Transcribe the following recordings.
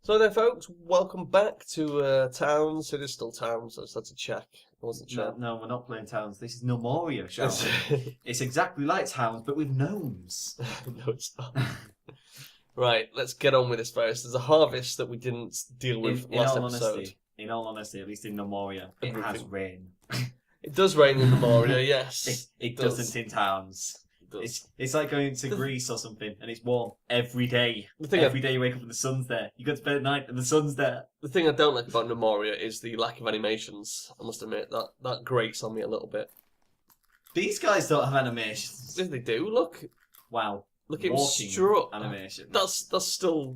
So there, folks, welcome back to Towns. It is still Towns, I just had to check. I wasn't sure. No, we're not playing Towns. This is Nomoria, shall we? It's exactly like Towns, but with gnomes. No, it's not. Right, let's get on with this first. There's a harvest that we didn't deal with last episode. In all honesty, at least in Nomoria, it has rain. It does rain in Nomoria, yes. It doesn't in Towns. It's like going to Greece or something, and it's warm every day. Every day you wake up and the sun's there. You go to bed at night and the sun's there. The thing I don't like about Nomoria is the lack of animations. I must admit that grates on me a little bit. These guys don't have animations. Yes, they do. Look. Wow. Look at him strut. Animation. That's still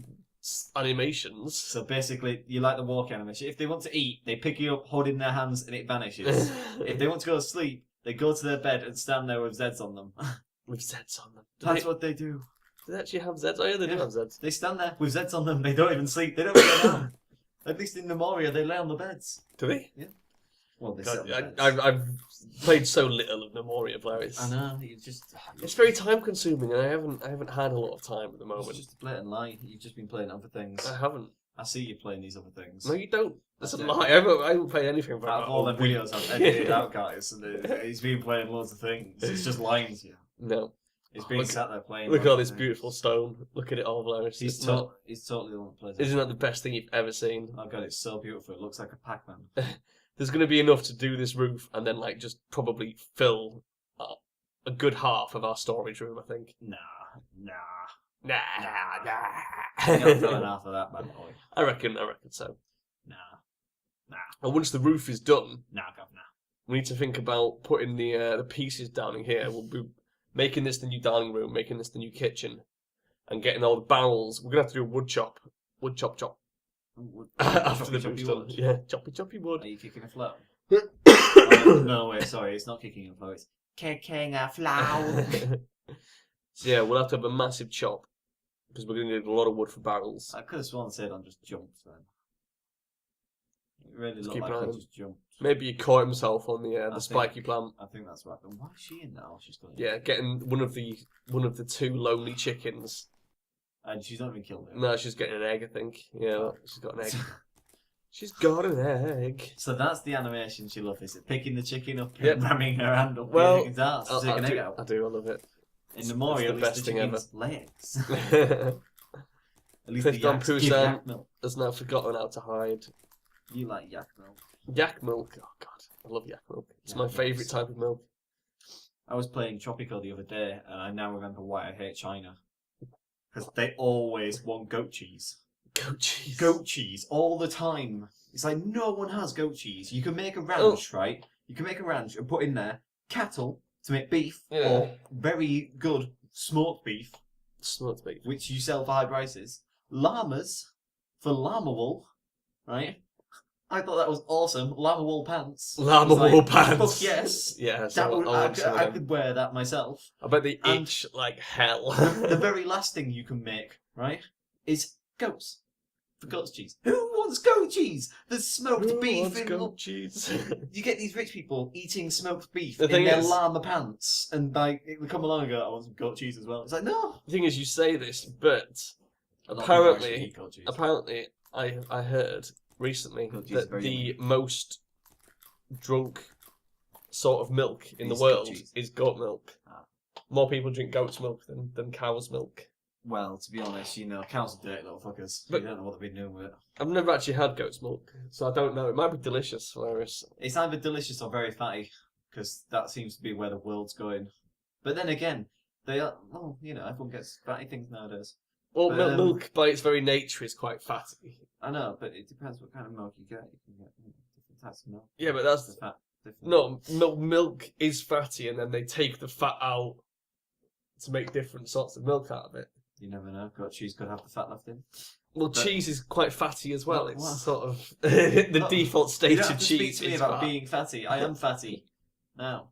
animations. So basically, you like the walk animation. If they want to eat, they pick you up, hold it in their hands, and it vanishes. If they want to go to sleep, they go to their bed and stand there with Zeds on them. With Zeds on them. That's what they do. Do they actually have Zeds? Oh yeah, they do have Zeds. They stand there with Zeds on them. They don't even sleep. They don't lay down. At least in Nomoria, they lay on the beds. Do they? Yeah. Well, they sit on the beds. I've played so little of Nomoria, Blair. I know. It's very time consuming, and I haven't had a lot of time at the moment. It's just a blatant lie. You've just been playing other things. I haven't. I see you playing these other things. No, you don't. That's a lie. I haven't played anything for out of all the videos I've edited out, guys, and he's been playing loads of things. It's just lying to you. No. He's been sat there playing. Look at all this beautiful stone. Look at it all, Blair. He's totally the one that plays it. Isn't that the best thing you've ever seen? Oh god, it's so beautiful. It looks like a Pac-Man. There's going to be enough to do this roof and then just probably fill a good half of our storage room, I think. Nah. Nah. You're not filling half of that, bad boy. I reckon so. Nah. And once the roof is done, Nah. we need to think about putting the pieces down in here. We'll be making this the new dining room, making this the new kitchen, and getting all the barrels. We're going to have to do a wood chop. After the roof's done. Yeah, choppy wood. Are you kicking a flow? Oh, no, wait, sorry, it's not kicking a flow, it's kicking a flow. So yeah, we'll have to have a massive chop, because we're going to need a lot of wood for barrels. I could have sworn said on just jumped then. It really looked like I just jumped. Maybe he caught himself on the spiky plant. I think that's right. And why is she in now? She's got getting one of the two lonely chickens. And she's not even killed it. No, she's getting an egg, I think. Yeah, she's got an egg. She's got an egg. So that's the animation she loves, is it? Picking the chicken up and ramming her hand up the chicken's ass to take an egg out. I do, I love it. In Nomoria, at least the chicken's legs. At least Fifth the yaks give yak milk. Has now forgotten how to hide. You like yak milk. Yak milk? Oh god, I love yak milk. It's my favourite type of milk. I was playing Tropico the other day, and I now remember why I hate China. Because they always want goat cheese. Goat cheese? Goat cheese, all the time. It's like, no one has goat cheese. You can make a ranch, right? You can make a ranch and put in there cattle to make beef, or very good smoked beef. Smoked beef. Which you sell for high prices. Llamas for llama wool, right? I thought that was awesome. Llama wool pants. Llama wool pants. Fuck yes. Yeah, I could wear that myself. I bet they itch like hell. The very last thing you can make, right, is goats. For goat's cheese. Who wants goat cheese? There's smoked beef in goat cheese. You get these rich people eating smoked beef in their llama pants, and they come along and go, I want some goat cheese as well. It's like, no. The thing is, you say this, but apparently I heard recently that the most drunk sort of milk in the world is goat milk. More people drink goat's milk than cow's milk. Well, to be honest, cows are dirty little fuckers. But you don't know what they've been doing with it. I've never actually had goat's milk, so I don't know. It might be delicious, Velerious. It's either delicious or very fatty, because that seems to be where the world's going. But then again, they are, everyone gets fatty things nowadays. Well, milk by its very nature is quite fatty. I know, but it depends what kind of milk you get. You can get different types of milk. Yeah, but that's fat. No, milk is fatty, and then they take the fat out to make different sorts of milk out of it. You never know. Goat cheese could have the fat left in. Well, cheese is quite fatty as well. It's sort of the default state of cheese. Speak to me about being fatty. I am fatty now.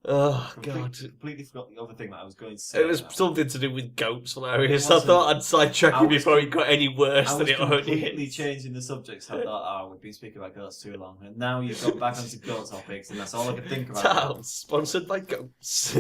Oh god! Completely forgot the other thing that I was going to say. It was something to do with goats, Velerious. I thought I'd sidetrack you before it got any worse than it already is. Completely changing the subjects. I thought, we've been speaking about goats too long, and now you've gone back onto goat topics, and that's all I could think about. Towns sponsored by goats.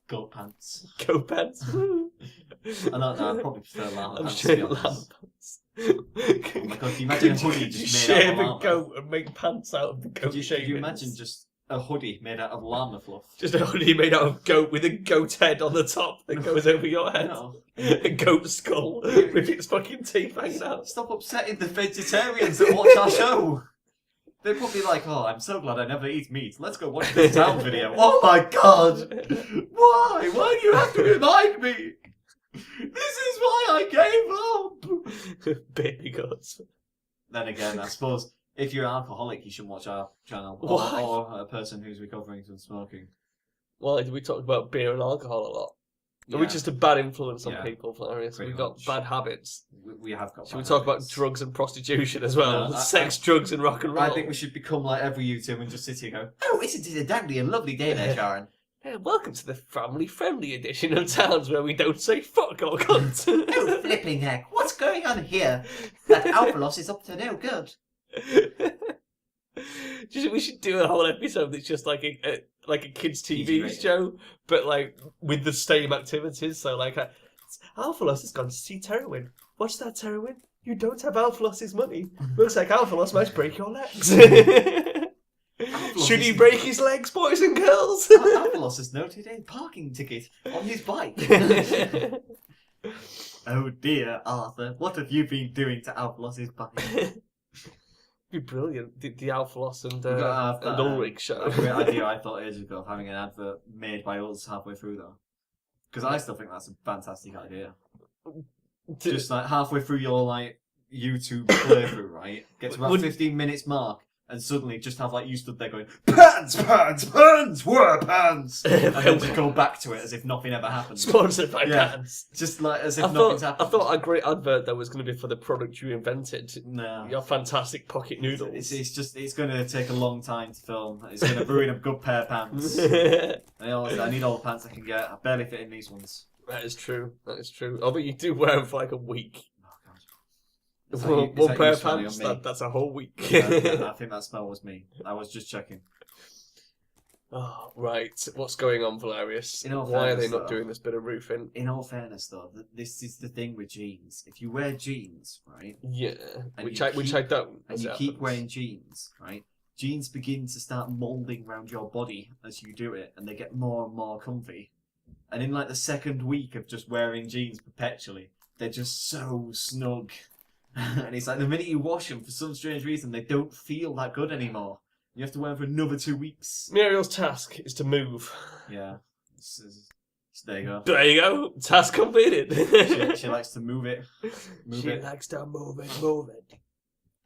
Goat pants. Goat pants. I don't know, I probably prefer llama I'm pants. sure To be llama honest. pants. Oh my god, can you imagine a hoodie Could you just made out shave of a llama? goat and make pants out of the goat Could you shavings? imagine just a hoodie made out of llama fluff? Just a hoodie made out of goat with a goat head on the top that goes over your head. No. A goat skull with its fucking teeth hanging out. Stop upsetting the vegetarians that watch our show. They'd probably be like, oh, I'm so glad I never eat meat. Let's go watch this town video. Oh my god! Why? Why do you have to remind me? This is why I gave up! Baby goats. Then again, I suppose, if you're an alcoholic, you shouldn't watch our channel. Why? Or a person who's recovering from smoking. Well, we talked about beer and alcohol a lot. Yeah. Are we just a bad influence on Yeah. people, Velerious? Pretty We've got much. bad habits. We have got Should we bad talk about habits. drugs and prostitution as well? No, Sex, drugs, and rock and roll. I think we should become like every YouTuber and just sit here and go, oh, isn't it a dandy and lovely day there, Charon? Hey, welcome to the family-friendly edition of Towns where we don't say fuck or cunt. Oh, flipping heck, what's going on here? That Alphalos is up to no good. We should do a whole episode that's just like a kids' TV rated. show, but like with the same activities. So like, Alphalos has gone to see Terwin. What's that, Terwin? You don't have Alphalos's money. Looks like Alphalos might break your legs. Should he break his legs, boys and girls? Alphalos has noted a parking ticket on his bike. Oh dear, Arthur, what have you been doing to Alphalos's bike? Be brilliant. The Alphalos and We've got to have that, Ulrich show. a great idea I thought ages ago of having an advert made by us halfway through though. Because I still think that's a fantastic idea. Just like halfway through your like YouTube playthrough, right? Get to about 15 minutes mark and suddenly just have like you stood there going, pants, pants, pants, were pants, and then just go back to it as if nothing ever happened. Sponsored by Pants. Just like as if nothing's happened. I thought a great advert that was going to be for the product you invented. No. Your fantastic pocket noodles. It's going to take a long time to film. It's going to ruin a good pair of pants. I need all the pants I can get. I barely fit in these ones. That is true. That is true. Oh, but you do wear them for like a week. Oh, God. One pair of pants, that's a whole week. I think that smell was me. I was just checking. Oh, right. What's going on, Velerious? In all Why are they fairness, not though- doing this bit of roofing? In all fairness, though, this is the thing with jeans. If you wear jeans, right, Yeah, And which you I don't. and as you it keep happens. wearing jeans, right, jeans begin to start moulding around your body as you do it, and they get more and more comfy. And in like the second week of just wearing jeans perpetually, they're just so snug. And it's like the minute you wash them, for some strange reason, they don't feel that good anymore. You have to wear them for another 2 weeks. Muriel's task is to move. Yeah. There you go. There you go. Task completed. She likes to move it. She likes to move it.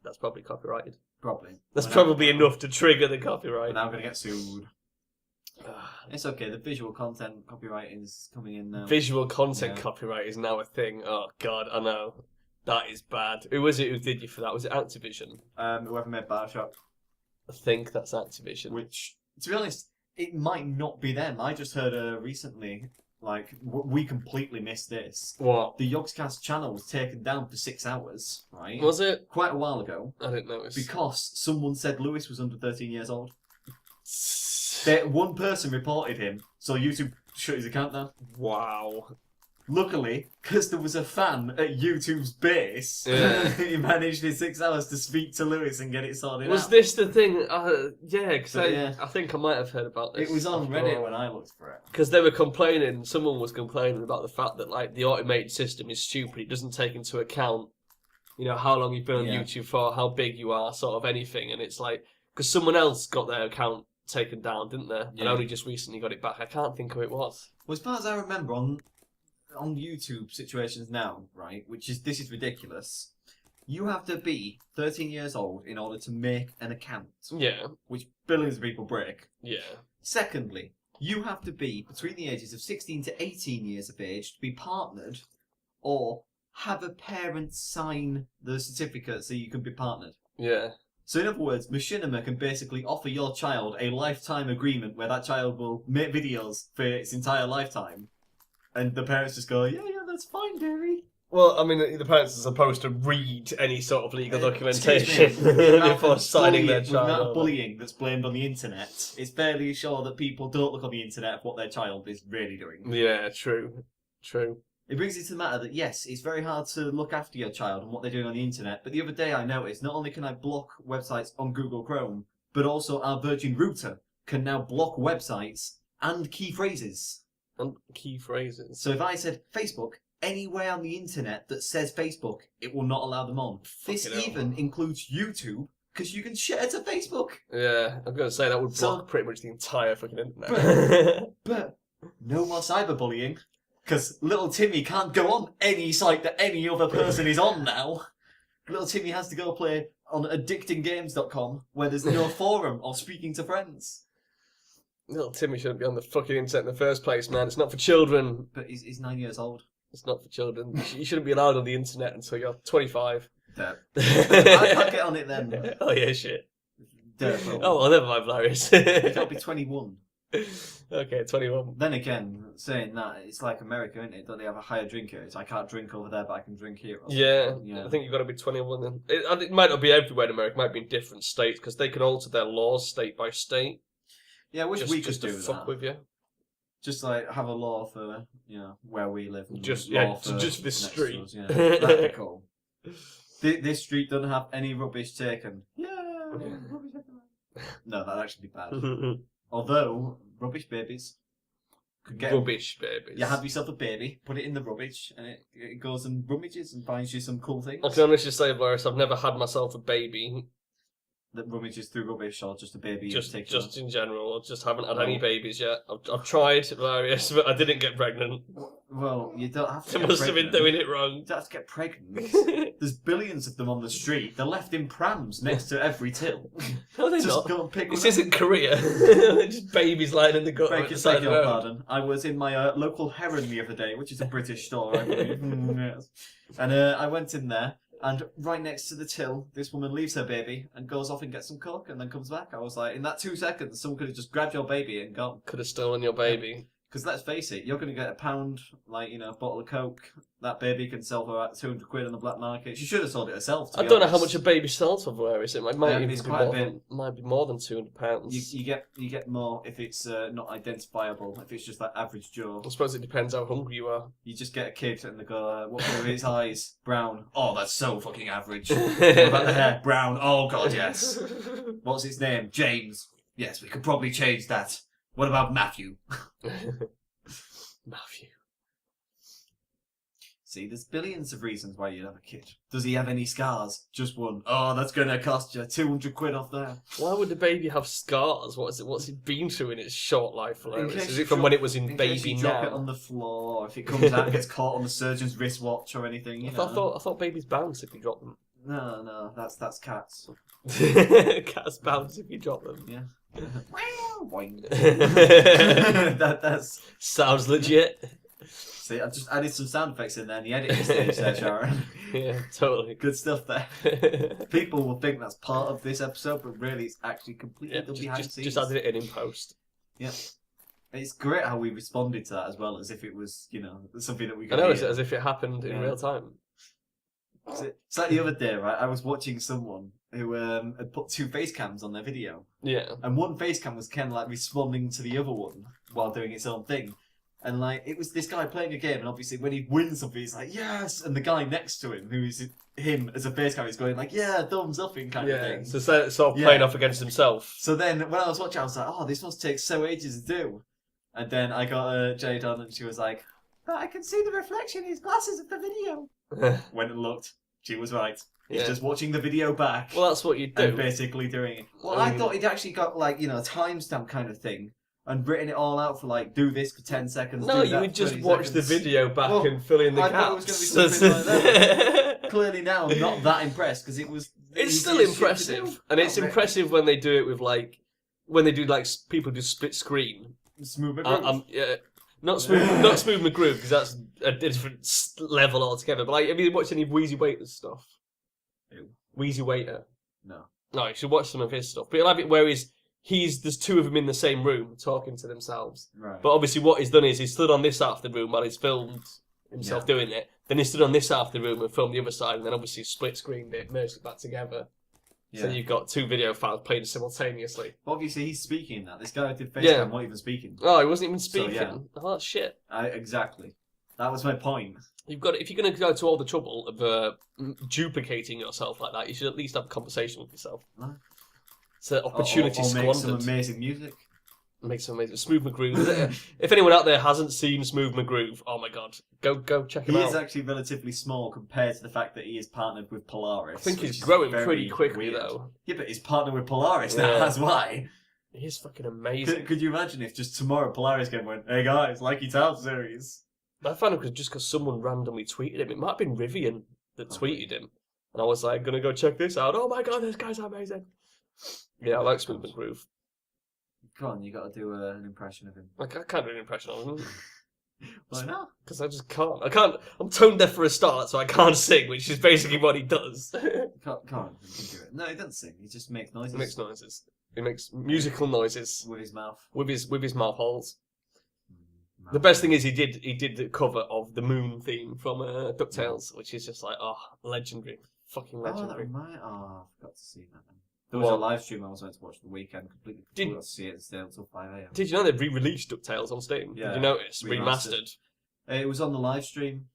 That's probably copyrighted. Probably. That's We're probably now- enough to trigger the We're copyright. now going to get sued. It's okay, the visual content copyright is coming in now. Visual content Yeah. copyright is now a thing. Oh god, I know. That is bad. Who was it who did you for that? Was it Activision? Whoever made Bioshock. I think that's Activision. Which, to be honest, it might not be them. I just heard recently, like, we completely missed this. What? The Yogscast channel was taken down for 6 hours, right? Was it? Quite a while ago. I didn't notice. Because someone said Lewis was under 13 years old. Wow. One person reported him, so YouTube shut his account down. Luckily, because there was a fan at YouTube's base, Yeah. he managed in 6 hours to speak to Lewis and get it sorted Was out. this the thing? Yeah, because But, yeah. I think I might have heard about this. It was on Reddit when I looked for it. Because they were complaining, someone was complaining about the fact that like the automated system is stupid. It doesn't take into account, you know, how long you've been on Yeah. YouTube for, how big you are, sort of anything. And it's like, because someone else got their account taken down, didn't they? And Yeah. only just recently got it back. I can't think who it was. Well, as far as I remember, on YouTube situations now, right, this is ridiculous. You have to be 13 years old in order to make an account, Yeah, which billions of people break. yeah. Secondly, you have to be between the ages of 16 to 18 years of age to be partnered, or have a parent sign the certificate so you can be partnered. Yeah. So in other words, Machinima can basically offer your child a lifetime agreement where that child will make videos for its entire lifetime. And the parents just go, yeah, that's fine, dearie. Well, I mean, the parents are supposed to read any sort of legal documentation Excuse me, the amount before of signing their bullying- the amount child of over. bullying that's blamed on the internet, it's fairly sure that people don't look on the internet at what their child is really doing. Yeah, true. It brings it to the matter that, yes, it's very hard to look after your child and what they're doing on the internet, but the other day I noticed not only can I block websites on Google Chrome, but also our Virgin router can now block websites and key phrases. And key phrases. So if I said Facebook, anywhere on the internet that says Facebook, it will not allow them on. This Fucking hell. even includes YouTube, because you can share to Facebook. Yeah, I'm going to say that would block So- pretty much the entire fucking internet. But no more cyberbullying, because little Timmy can't go on any site that any other person is on now. Little Timmy has to go play on addictinggames.com, where there's no forum or speaking to friends. Little Timmy shouldn't be on the fucking internet in the first place, man. It's not for children. But he's 9 years old. It's not for children. You shouldn't be allowed on the internet until you're 25. I can't get on it then. Oh, yeah, shit. Derpsville. Oh, well, never mind, Velerious. You gotta be 21. Okay, 21. Then again, saying that, it's like America, isn't it? Don't they have a higher drink age? I can't drink over there, but I can drink here. Or Yeah, something. I think you've got to be 21 then. It might not be everywhere in America. It might be in different states, because they can alter their laws state by state. Yeah, I wish we could just to do fuck that. with you. Just like have a law for, where we live. And Just law for this next to street. us, yeah. That'd be cool. This street doesn't have any rubbish taken. Yeah, rubbish taken. No, that'd actually be bad. Although, rubbish babies could get... Rubbish babies. You have yourself a baby, put it in the rubbish, and it goes and rummages and finds you some cool things. I can honestly say, Boris, I've never had myself a baby. That rummages through rubbish, or just a baby Just in particular. in general. I just haven't had any babies yet. I've tried various, but I didn't get pregnant. Well, you don't have to I get must have been pregnant. doing it wrong. You don't have to get pregnant. There's billions of them on the street. They're left in prams next to every till. No, they're Just not. go and pick This one up. isn't Korea. They're just babies lying in the gutter at Beg the side of the your road. pardon. I was in my local Heron the other day, which is a British store, I believe. Yes. And I went in there, and right next to the till, this woman leaves her baby and goes off and gets some coke and then comes back. I was like, in that 2 seconds, someone could have just grabbed your baby and gone. Could have stolen your baby. Because let's face it, you're going to get a pound, bottle of coke. That baby can sell for about 200 quid on the black market. She should have sold it herself. To I be don't know how honest. much a baby sells for Velerious. It might even it's be quite a more bit. than, might be more than £200. You get more if it's not identifiable. If it's just like average Joe, I suppose it depends how hungry you are. you just get a kid and they go, "What colour are his eyes? Brown. Oh, that's so fucking average. What about the hair? Brown. Oh god, yes. What's his name? James. Yes, we could probably change that. What about Matthew? Matthew. See, there's billions of reasons why you'd have a kid. Does he have any scars? Just one. Oh, that's gonna cost you 200 quid off there. Why would the baby have scars? What's it been through in its short life, Velerious? case Is you it from drop- when it was in In baby case you drop it now? on the floor, or if it comes out and gets caught on the surgeon's wristwatch or anything, you I know. thought babies bounce if you drop them. No, that's cats. Cats bounce if you drop them. Yeah. Boing. that that's sounds legit. see, I've just added some sound effects in there in the editing stage there, Charon. Yeah, totally. Good stuff there. People will think that's part of this episode, but really it's actually completely Yeah, the behind the scenes. just added it in post. Yeah. It's great how we responded to that as well, as if it was, something that we I could know, hear. as if it happened in Yeah. real time. It's like the other day, right? I was watching someone who had put 2 face cams on their video. Yeah. And one face cam was kind of like responding to the other one while doing its own thing. And like, it was this guy playing a game, and obviously when he wins something, he's like, yes! And the guy next to him, who is him as a face cam, is going like, yeah, thumbs up in kind of thing. So sort of playing off against himself. So then when I was watching, I was like, oh, this must take so ages to do. And then I got Jade on, and she was like, but I can see the reflection in his glasses of the video. Went and looked. She was right. He's Yeah. just watching the video back. Well, that's what you do. And basically doing it. Well, I thought he'd actually got like, a timestamp kind of thing and written it all out for like, do this for 10 seconds. No, do you that would for just 30 watch the seconds. video back Well, and fill in the I gaps. thought it was going to be something like that. Clearly now, I'm not that impressed because it was. It's the still easiest shit to impressive, do. and it's Oh, man. impressive when they do it with when they do people do split screen. Smooth Not smooth McGrew because that's a different level altogether. But have you watched any of Wheezy Waiter's stuff? Who? Wheezy Waiter. No. No, you should watch some of his stuff. But you'll have it where there's 2 of them in the same room talking to themselves. Right. But obviously what he's done is he's stood on this half of the room while he's filmed himself doing it. Then he stood on this half of the room and filmed the other side, and then obviously split screened it, merged it back together. Yeah. So you've got 2 video files playing simultaneously. But obviously he's speaking that. This guy who did FaceTime wasn't even speaking. Oh, he wasn't even speaking? So, Oh, that's shit. Exactly. That was my point. If you're going to go to all the trouble of duplicating yourself like that, you should at least have a conversation with yourself. No. It's an opportunity or make squandered. some amazing music. Make some amazing... Smooth McGroove. If anyone out there hasn't seen Smooth McGroove, oh my god, go check him out. He is actually relatively small compared to the fact that he is partnered with Polaris. I think he's growing pretty quickly, though. Yeah, but he's partnered with Polaris now, that's why. He is fucking amazing. Could you imagine if just tomorrow Polaris came and went, hey guys, like your Town series? I found him just because someone randomly tweeted him. It might have been Rivian that tweeted him. And I was like, gonna go check this out. Oh my god, this guy's amazing. Yeah, I like Smooth McGroove. Come on, you got to do an impression of him. I can't do an impression of him. Why not? Because I just can't. I'm tone deaf for a start, so I can't sing, which is basically what he does. Can't you can do it. No, he doesn't sing. He just makes noises. He makes noises. He makes musical noises with his mouth. With his mouth holes. The best thing is he did the cover of the Moon theme from DuckTales, which is just like legendary, fucking legendary. I forgot to see that. There was a live stream I was meant to watch the weekend. Completely forgot to see it. Stayed until 5 a.m. Did you know they've re-released DuckTales on Steam? Yeah, did you notice remastered? It was on the live stream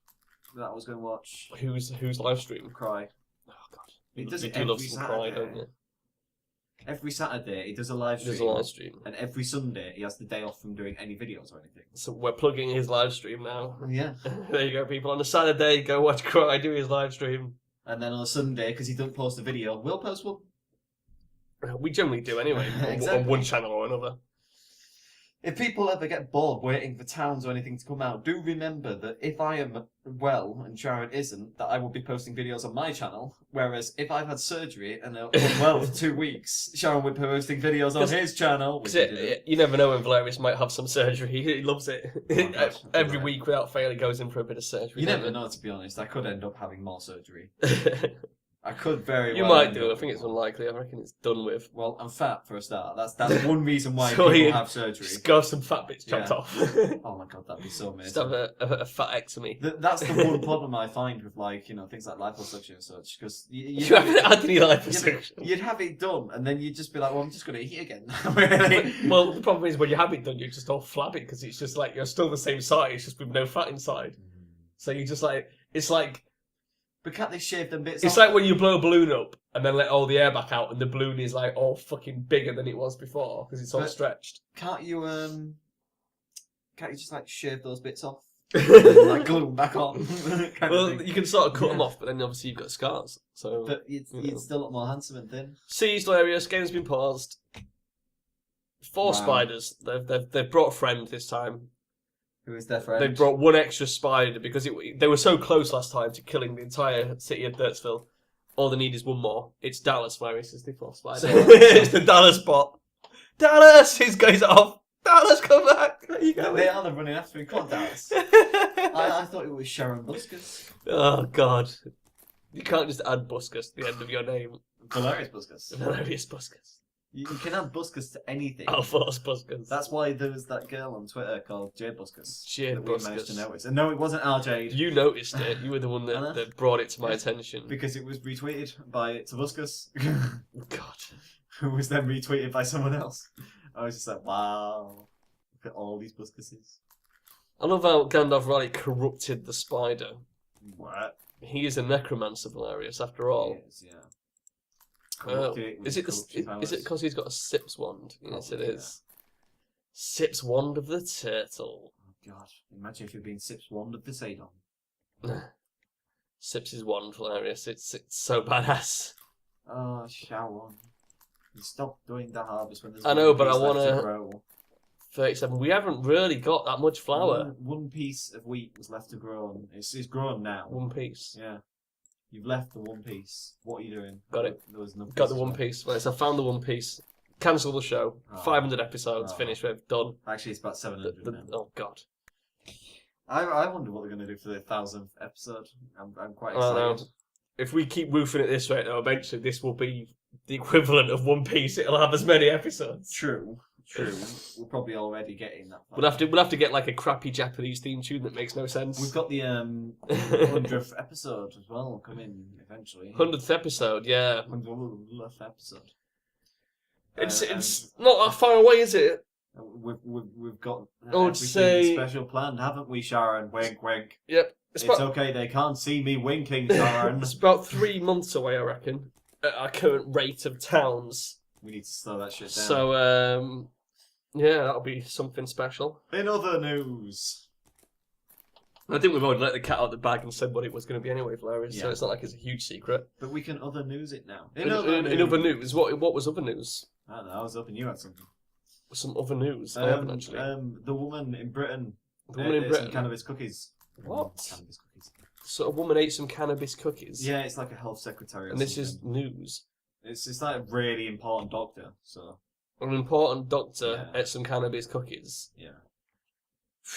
that I was going to watch. Who's live stream? Cry. Oh god, he does it do every love some Saturday. Cry, don't you? Every Saturday he does a live stream. And every Sunday he has the day off from doing any videos or anything. So we're plugging his live stream now. Yeah. There you go, people. On a Saturday, go watch Cry do his live stream. And then on a Sunday, because he doesn't post a video, we'll post one. We generally do anyway, exactly. On one channel or another. If people ever get bored waiting for Towns or anything to come out, do remember that if I am well and Charon isn't, that I will be posting videos on my channel. Whereas if I've had surgery and I'm well for 2 weeks, Charon will be posting videos on his channel. You never know when Velerious might have some surgery. He loves it. Oh, every week without fail, he goes in for a bit of surgery. You never know, to be honest. I could end up having more surgery. I could very well. You might do. I think it's unlikely. I reckon it's done with. Well, I'm fat for a start. That's one reason why people have surgery. Just go have some fat bits chopped off. Oh my god, that'd be so amazing. Just have a fatectomy. That's the one problem I find with things like liposuction and such. Because you haven't had any liposuction. You'd have it done, and then you'd just be like, "Well, I'm just going to eat again." Really? Well, the problem is when you have it done, you're just all flabby because it's just like you're still the same size, just with no fat inside. So you just it's like. But can't they shave them bits It's off? like when you blow a balloon up and then let all the air back out and the balloon is like all fucking bigger than it was before because it's all stretched. Can't you just like shave those bits off? And, like glue them back on? Well, you can sort of cut them off, but then obviously you've got scars. So, but you'd still look more handsome and thin. Seized Velerious, game's been paused. 4 spiders. They've brought a friend this time. Who is their friend? They brought 1 extra spider because they were so close last time to killing the entire city of Derpsville. All they need is 1 more. It's Dallas, Velerious is the 4th spider. It's the Dallas bot. Dallas! His guy's off. Dallas, come back! There you go. They are running after him. Come on, Dallas. I thought it was Sharon Buskus. Oh, God. You can't just add Buskus to the end of your name. Velerious Buskus. Velerious Buskus. You can add Buskus to anything. I'll force Buskus. That's why there was that girl on Twitter called Jade Buskus. Jade that Buskus. We managed to notice. And no, it wasn't our Jade. You noticed it. You were the one that brought it to my attention. Because it was retweeted by Buskus. God. Who was then retweeted by someone else. I was just like, wow. Look at all these Buskuses. I love how Gandalf Riley corrupted the spider. What? He is a necromancer, Velerious, after all. He is, yeah. Is it because he's got a Sips wand? Yes, it is. Sips wand of the turtle. Oh god! Imagine if you'd been Sips wand of the Sadon. Sips is wand, Velerious. It's so badass. Oh, Sharon! You stop doing the harvest when there's. I know, but I want to. 37. We haven't really got that much flour. One piece of wheat was left to grow. It's grown now. 1 piece. Yeah. You've left the 1 piece. What are you doing? Got it. There was no got the 1 piece. Right, so I found the 1 piece. Cancel the show. 500 episodes. Finished with. Done. Actually, it's about 700 now. Oh, God. I wonder what they're going to do for the 1000th episode. I'm quite excited. If we keep roofing it this way, though, eventually this will be the equivalent of 1 piece. It'll have as many episodes. True. True. We're probably already getting that. We'll have to get like a crappy Japanese theme tune that makes no sense. We've got the 100th episode as well coming eventually. 100th episode, yeah. 100th episode. It's not that far away, is it? We've got say... special planned, haven't we, Sharon? Wink, wink. Yep. It's okay, they can't see me winking, Sharon. It's about 3 months away, I reckon, at our current rate of towns. We need to slow that shit down. So, yeah, that'll be something special. In other news... I think we've already let the cat out of the bag and said what it was going to be anyway, Velerious, so it's not like it's a huge secret. But we can other news it now. In other news, what was other news? I don't know, I was hoping you had something. Some other news? I haven't actually. The woman in Britain. Some cannabis cookies. What? Cannabis cookies. So a woman ate some cannabis cookies? Yeah, it's like a health secretary. And this is news. It's like a really important doctor. So an important doctor ate some cannabis cookies. Yeah.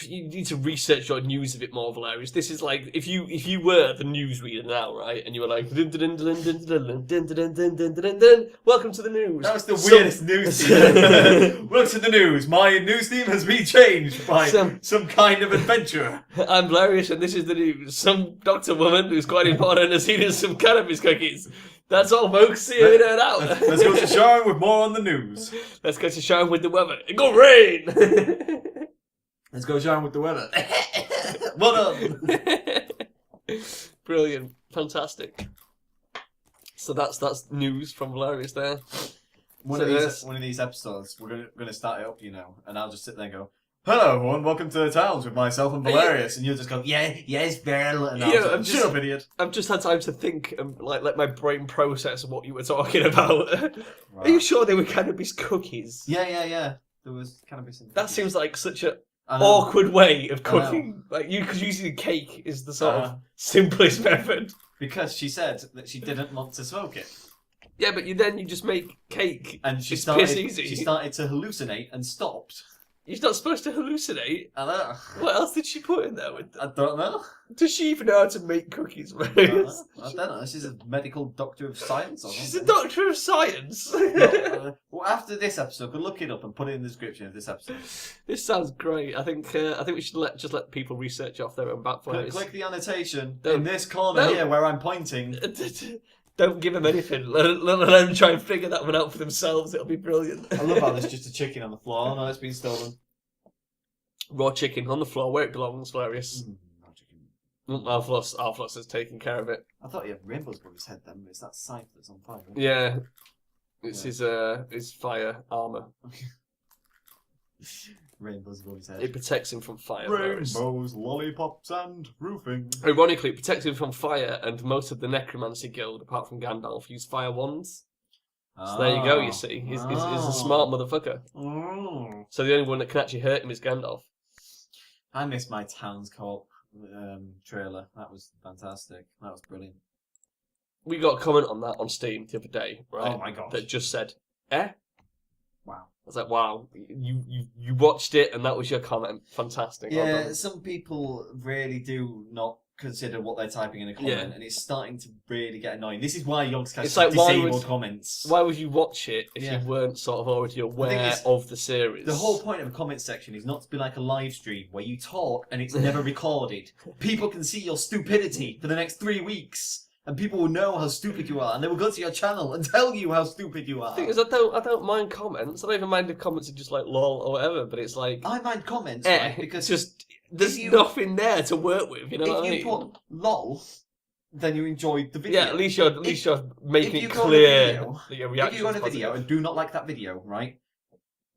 You need to research your news a bit more, Velerious. This is like if you were the newsreader now, right, and you were like, welcome to the news. That was the weirdest news team. Welcome to the news. My news team has been changed by some kind of adventurer. I'm Velerious, and this is the news. Some doctor woman who's quite important has eaten some cannabis cookies. That's all, folks. See you in and out. Let's go to Sharon with more on the news. Let's go to Sharon with the weather. It got rain. Let's go, Sharon, with the weather. Well done. Brilliant. Fantastic. So that's news from Velerious there. One of these episodes, we're gonna start it up, and I'll just sit there and go, hello, everyone, welcome to the towns with myself and Velerious. And you'll just go, yes, Beryl. And I'll say, shut up, idiot. I've just had time to think and let my brain process what you were talking about. Right. Are you sure they were cannabis cookies? Yeah. There was cannabis in that seems like such a awkward way of cooking, because usually cake is the sort of simplest method. Because she said that she didn't want to smoke it. Yeah, but you just make cake, and piss easy. She started to hallucinate and stopped. You're not supposed to hallucinate. I know. What else did she put in there with them? I don't know. Does she even know how to make cookies? I don't know. She's a medical doctor of science or something. She's a doctor of science. Well, after this episode, we'll look it up and put it in the description of this episode. This sounds great. I think we should let people research off their own backfires. Click the annotation in this corner here where I'm pointing. Don't give them anything. Let them try and figure that one out for themselves. It'll be brilliant. I love how there's just a chicken on the floor. Oh no, it's been stolen. Raw chicken on the floor where it belongs, Velerious. Alphlos is taking care of it. I thought he had rainbows above his head then, but it's that scythe that's on fire. Right? Yeah. It's his fire armour. Rainbows above his head. It protects him from fire. Rainbows, lollipops, and roofing. Ironically, it protects him from fire, and most of the Necromancy Guild, apart from Gandalf, use fire wands. So there you go, you see. He's a smart motherfucker. So the only one that can actually hurt him is Gandalf. I missed my Towns Co-op trailer. That was fantastic. That was brilliant. We got a comment on that on Steam the other day, right? Oh my gosh. That just said, eh? Wow. I was like, wow, you watched it and that was your comment. Fantastic. Yeah, some people really do not consider what they're typing in a comment, and it's starting to really get annoying. This is why Yogscast disable comments. Why would you watch it if you weren't sort of already aware of the series? The whole point of a comment section is not to be like a live stream where you talk and it's never recorded. People can see your stupidity for the next 3 weeks. And people will know how stupid you are, and they will go to your channel and tell you how stupid you are. The thing is, I don't mind comments. I don't even mind if comments are just like lol or whatever. But it's like I mind comments, right? Because just there's nothing there to work with. You know what I mean? If you put lol, then you enjoyed the video. Yeah, at least you're making it clear that your reaction. If you go on a video and do not like that video, right?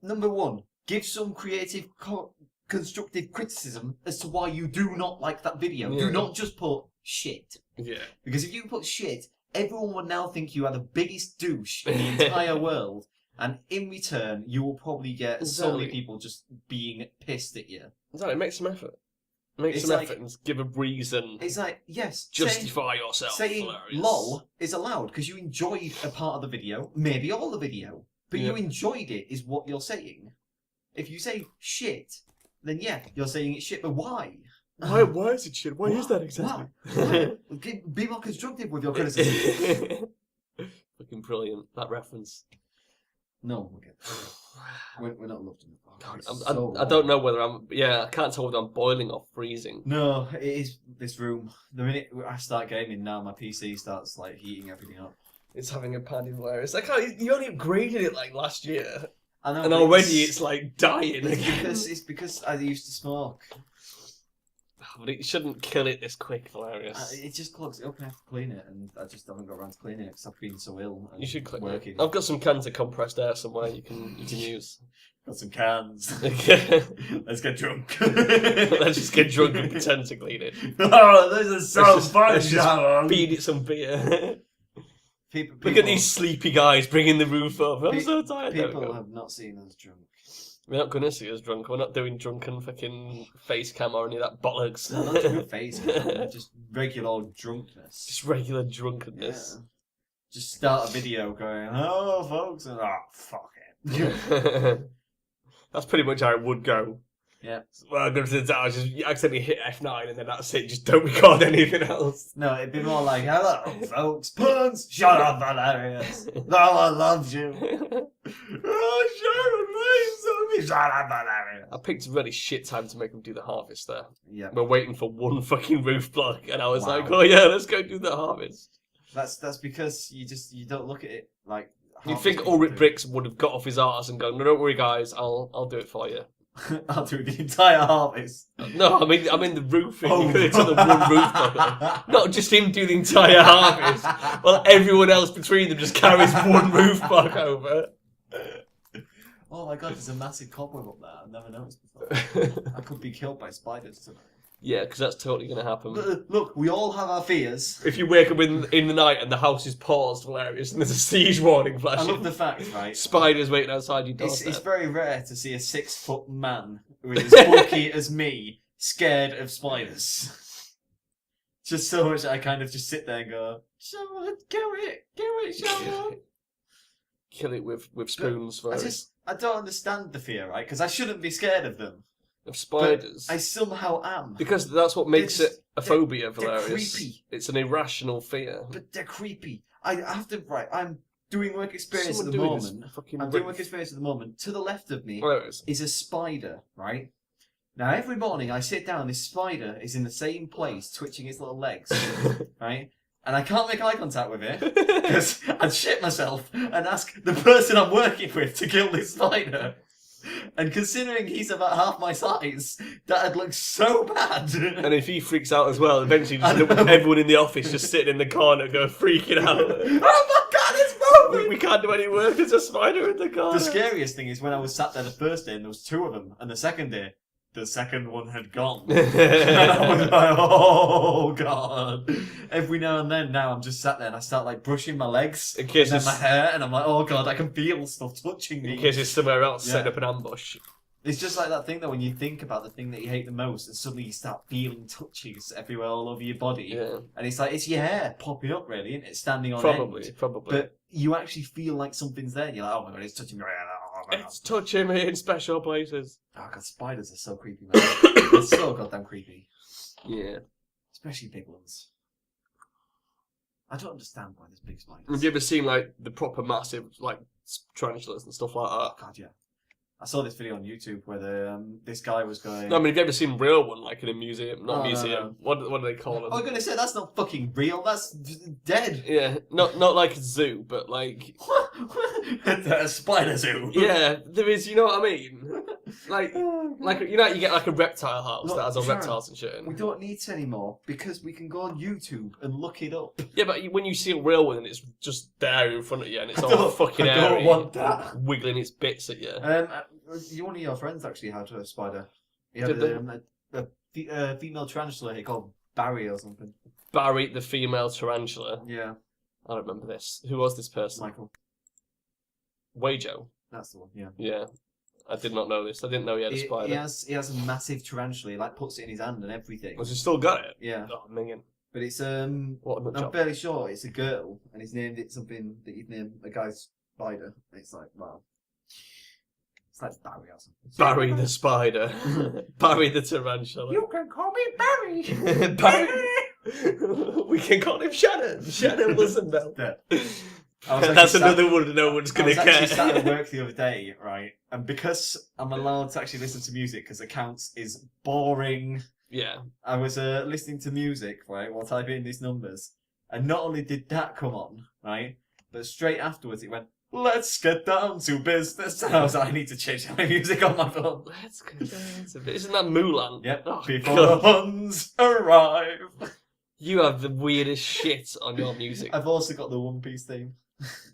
Number one, give some creative, constructive criticism as to why you do not like that video. Yeah. Do not just put shit. Yeah. Because if you put shit, everyone would now think you are the biggest douche in the entire world. And in return, you will probably get so many people just being pissed at you. Exactly. Make some effort. Make some effort and give a reason. It's like, yes. Justify yourself. Saying Velerious. lol is allowed because you enjoyed a part of the video, maybe all the video. But you enjoyed it is what you're saying. If you say shit, then yeah, you're saying it's shit, but why? Why is it shit? Why is that exactly? Why? Be more constructive with your criticism. Fucking brilliant, that reference. No, okay. We're not loved enough. God, I don't know whether I'm. Yeah, I can't tell whether I'm boiling or freezing. No, it is this room. The minute I start gaming now, my PC starts like heating everything up. It's having a panic flare. It's like you only upgraded it like last year, I know, and already it's like dying again. It's because I used to smoke. But it shouldn't kill it this quick, Velerious. It just clogs it up and I have to clean it, and I just haven't got around to cleaning it because I've been so ill. You should clean it. I've got some cans of compressed air somewhere you can use. Got some cans. Let's get drunk. Let's just get drunk and pretend to clean it. Oh, this is so fun, Sharon. Feed it some beer. People, look at these sleepy guys bringing the roof up. I'm so tired. People have not seen us drunk. We're not going to see us drunk. We're not doing drunken fucking face cam or any of that bollocks. No, not drunken face cam. Just regular old drunkenness. Just regular drunkenness. Yeah. Just start a video going, oh, folks, and fuck it. That's pretty much how it would go. Yeah. Well, I'm going to the tower, just accidentally hit F9 and then that's it. Just don't record anything else. No, it'd be more like, hello, folks. Puns! Shut up, Velerious. No one loves you. Oh, Sharon, shut up, Velerious. I picked a really shit time to make them do the harvest there. Yeah. We're waiting for one fucking roof block and I was like, oh yeah, let's go do the harvest. That's because you don't look at it like... You'd think Ulrich Bricks would have got off his arse and gone, no, don't worry guys, I'll do it for you. I'll do the entire harvest. No, I mean the roofing. Oh. To the one roof block. Not just him do the entire harvest. Well, everyone else between them just carries one roof block over. Oh my god, there's a massive cobweb up there. I've never noticed before. I could be killed by spiders tonight. Yeah, because that's totally going to happen. Look, we all have our fears. If you wake up in the night and the house is paused, Velerious, and there's a siege warning flashing. I love the fact, right? Spiders waiting outside your door. It's very rare to see a 6-foot man with as bulky as me scared of spiders. Just so much I kind of just sit there and go, Sharon, kill it, Sharon. Kill it with spoons. I don't understand the fear, right? Because I shouldn't be scared of them. Of spiders. But I somehow am. Because that's what makes it a phobia, Velerious. They're creepy. It's an irrational fear. But they're creepy. I have to, right, I'm doing work experience at the moment. I'm doing work experience at the moment. To the left of me is a spider, right? Now, every morning I sit down, this spider is in the same place, twitching its little legs, right? And I can't make eye contact with it, because I'd shit myself and ask the person I'm working with to kill this spider. And considering he's about half my size, that'd look so bad. And if he freaks out as well, eventually just everyone in the office just sitting in the corner go freaking out. Oh my god, it's moving! We can't do any work, there's a spider in the corner. The scariest thing is when I was sat there the first day and there was 2 of them, and the second day, the second one had gone. And I was like, oh god. Every now and then now I'm just sat there and I start like brushing my legs and then my hair, and I'm like, oh god, I can feel stuff touching me. In case it's somewhere else, set up an ambush. It's just like that thing though, when you think about the thing that you hate the most and suddenly you start feeling touches everywhere all over your body. Yeah. And it's like, it's your hair popping up really, isn't it? Standing on Probably. But you actually feel like something's there and you're like, oh my god, it's touching me right now. It's touching me in special places. Oh god, spiders are so creepy, man. They're so goddamn creepy. Yeah. Especially big ones. I don't understand why there's big spiders. Have you ever seen like the proper massive like tarantulas and stuff like that? Oh god, yeah. I saw this video on YouTube where this guy was going... No, I mean, have you ever seen a real one, like in a museum? Not museum. No. What do they call them? I was going to say, that's not fucking real, that's dead. Yeah, not like a zoo, but like... A spider zoo. Yeah, there is, you know what I mean? Like you know, you get like a reptile house that has all reptiles and shit in. We don't need to anymore, because we can go on YouTube and look it up. Yeah, but when you see a real one and it's just there in front of you and it's all fucking airy, I don't want that. Wiggling its bits at you. One of your friends actually had a spider. He had a female tarantula he called Barry or something. Barry, the female tarantula? Yeah. I don't remember this. Who was this person? Michael. Wajo? That's the one, yeah. Yeah. I did not know this. I didn't know he had a spider. He has a massive tarantula. He like puts it in his hand and everything. Has he still got it? Yeah. Oh, minging. But it's What a I'm fairly sure it's a girl, and he's named it something that he'd named a guy's spider. It's like, wow. It's like Barry or something. Barry the spider. Barry the tarantula. You can call me Barry. Barry. We can call him Shannon. Shannon Wilsonville. That's another one no one's going to get. I was actually sat at work the other day, right? And because I'm allowed to actually listen to music because accounts is boring. Yeah. I was listening to music, right, while typing in these numbers. And not only did that come on, right, but straight afterwards it went, let's get down to business. And I was like, I need to change my music on my phone. Let's get down to business. Isn't that Mulan? Yep. Oh, Before God. the funds arrive. You have the weirdest shit on your music. I've also got the One Piece theme.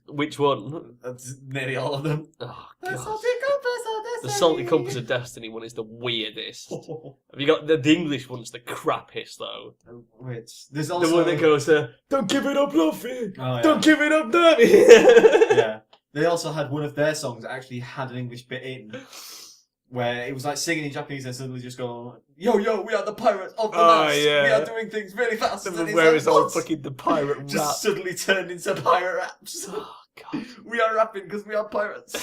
Which one? That's nearly all of them. Oh, The God. Salty Compass of Destiny. The Salty Compass of Destiny one is the weirdest. Have you got the English one's the crappiest though? Which there's also The one that goes, "Don't give it up, Luffy. Oh, yeah. Don't give it up, Nami." Yeah. They also had one of their songs that actually had an English bit in, where it was like singing in Japanese and suddenly just going, "Yo, yo, we are the pirates of the maps. yeah. We are doing things really fast." And Where like, it's all "What?" fucking the pirate rap. Just suddenly turned into pirate raps. Oh, God. We are rapping because we are pirates.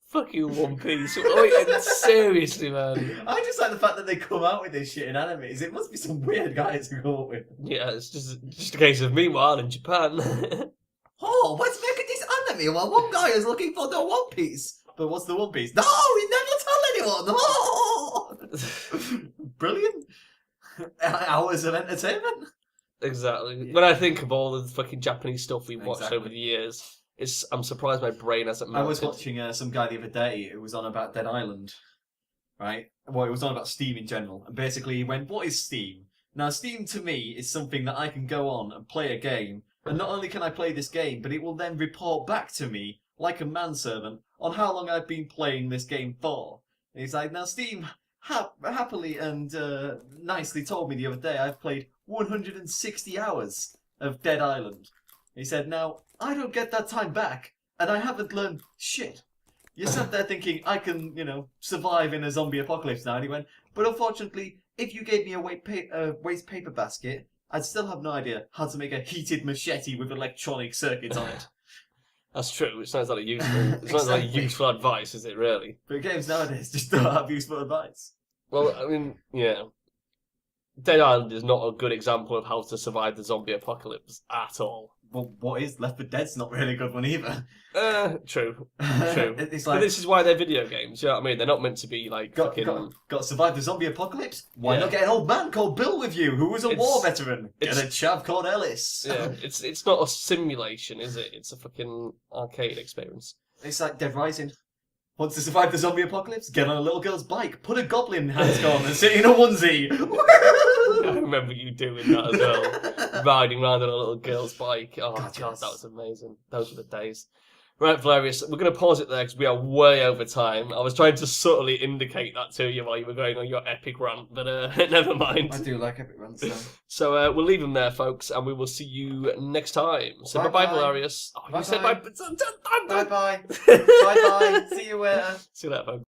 Fucking One Piece. Wait, seriously, man. I just like the fact that they come out with this shit in animes. It must be some weird guys to come up with. Yeah, it's just a case of meanwhile in Japan. Oh, let's make this anime while one guy is looking for the One Piece. But what's the One Piece? No, we never tell anyone. Oh! Brilliant. Hours of entertainment. Exactly. When I think of all the fucking Japanese stuff we've watched over the years, I'm surprised my brain hasn't melted. I was watching some guy the other day who was on about Dead Island, right? Well, it was on about Steam in general. And basically he went, what is Steam? Now, Steam to me is something that I can go on and play a game. And not only can I play this game, but it will then report back to me, like a manservant, on how long I've been playing this game for. And he's like, now Steam happily and nicely told me the other day I've played 160 hours of Dead Island. He said, now, I don't get that time back, and I haven't learned shit. You sat there thinking, I can, survive in a zombie apocalypse now. And he went, but unfortunately, if you gave me a waste paper basket, I'd still have no idea how to make a heated machete with electronic circuits on it. That's true. It sounds like useful advice, is it really? But games nowadays just don't have useful advice. Well, I mean, yeah. Dead Island is not a good example of how to survive the zombie apocalypse at all. Well, what is Left 4 Dead's not really a good one either. True. It's like, but this is why they're video games, you know what I mean? They're not meant to be like got to survive the zombie apocalypse? Why not get an old man called Bill with you, who was a war veteran? Get a chav called Ellis. Yeah, it's not a simulation, is it? It's a fucking arcade experience. It's like Dead Rising. Want to survive the zombie apocalypse? Get on a little girl's bike, put a goblin hat on and sit in a onesie. I remember you doing that as well. Riding around on a little girl's bike. Oh, God, yes. That was amazing. Those were the days. Right, Velerious, we're going to pause it there because we are way over time. I was trying to subtly indicate that to you while you were going on your epic rant, but never mind. I do like epic rants, though. So we'll leave them there, folks, and we will see you next time. So bye-bye, Velerious. Oh, you said bye. Bye-bye. Bye-bye. See you later. See you later, folks.